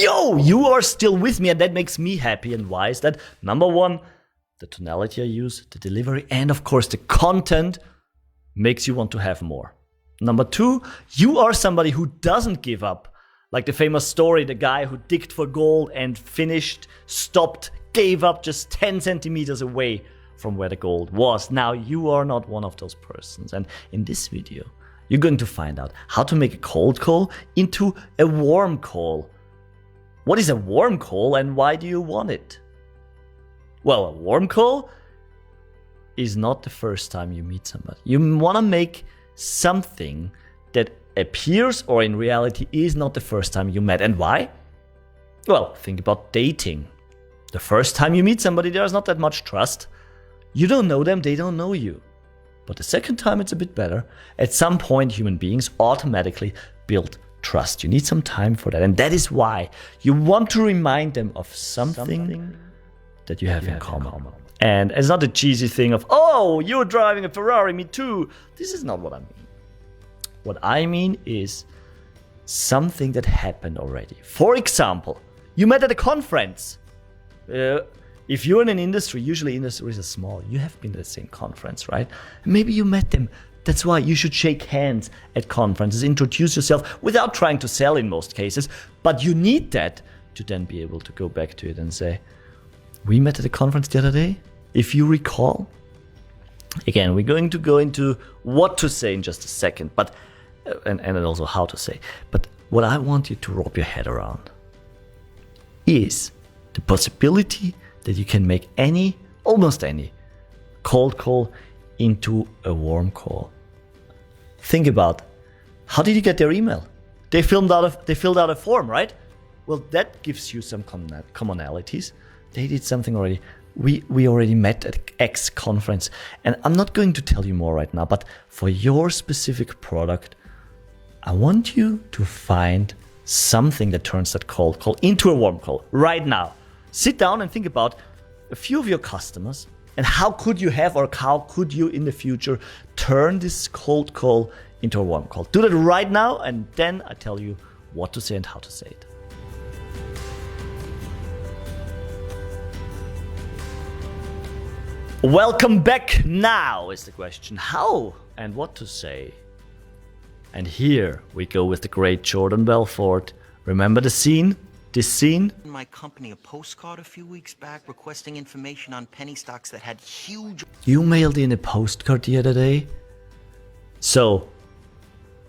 Yo, you are still with me, and that makes me happy. And why is that? Number one, the tonality I use, the delivery, and of course the content makes you want to have more. Number two, you are somebody who doesn't give up. Like the famous story, the guy who digged for gold and finished, stopped, gave up just 10 centimeters away from where the gold was. Now you are not one of those persons. And in this video, you're going to find out how to make a cold call into a warm call. What is a warm call and why do you want it? Well, a warm call is not the first time you meet somebody. You want to make something that appears or in reality is not the first time you met. And why? Well, think about dating. The first time you meet somebody, there's not that much trust. You don't know them, they don't know you. But the second time it's a bit better. At some point, human beings automatically build trust. You need some time for that. And that is why you want to remind them of something that you have in common. And it's not a cheesy thing of, oh, you're driving a Ferrari, me too. This is not what I mean. What I mean is something that happened already. For example, you met at a conference. If you're in an industry, usually industries are small. You have been at the same conference, right? Maybe you met them. That's why you should shake hands at conferences, introduce yourself without trying to sell in most cases. But you need that to then be able to go back to it and say, we met at a conference the other day. If you recall, again, we're going to go into what to say in just a second, but and also how to say. But what I want you to wrap your head around is the possibility that you can make almost any cold call into a warm call. Think about, how did you get their email? They filled out a form, right? Well, that gives you some commonalities. They did something already. We already met at X conference, and I'm not going to tell you more right now, but for your specific product, I want you to find something that turns that cold call into a warm call right now. Sit down and think about a few of your customers and how could you in the future turn this cold call into a warm call. Do that right now, and then I tell you what to say and how to say it. Welcome back. Now is the question, how and what to say. And here we go with the great Jordan Belfort. Remember the scene? This scene? My company a postcard a few weeks back requesting information on penny stocks that had huge... You mailed in a postcard the other day? So,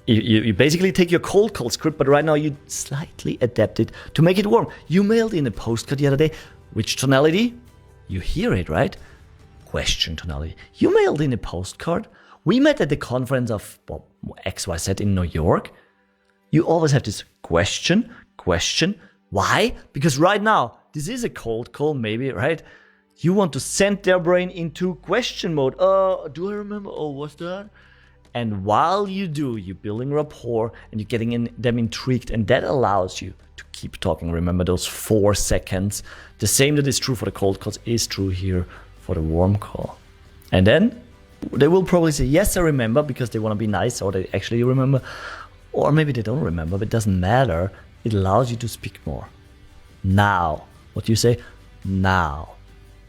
you basically take your cold call script, but right now you slightly adapt it to make it warm. You mailed in a postcard the other day. Which tonality? You hear it, right? Question tonality. You mailed in a postcard. We met at the conference of XYZ in New York. You always have this question. Why? Because right now, this is a cold call, maybe, right? You want to send their brain into question mode. Do I remember? Oh, what's that? And while you do, you're building rapport and you're getting them intrigued, and that allows you to keep talking. Remember those 4 seconds. The same that is true for the cold calls is true here for the warm call. And then they will probably say, yes, I remember, because they want to be nice, or they actually remember, or maybe they don't remember, but it doesn't matter. It allows you to speak more. Now. What do you say? Now.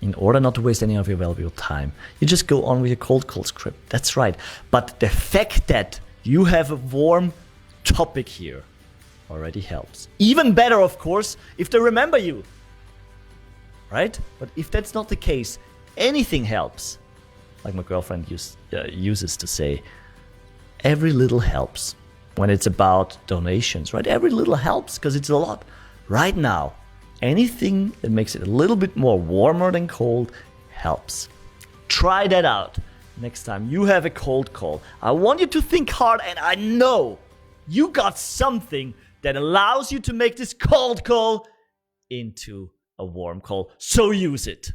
In order not to waste any of your valuable time, you just go on with your cold call script. That's right. But the fact that you have a warm topic here already helps. Even better, of course, if they remember you. Right? But if that's not the case, anything helps. Like my girlfriend uses to say, every little helps. When it's about donations, right? Every little helps because it's a lot. Right now, anything that makes it a little bit more warmer than cold helps. Try that out next time you have a cold call. I want you to think hard, and I know you got something that allows you to make this cold call into a warm call. So use it.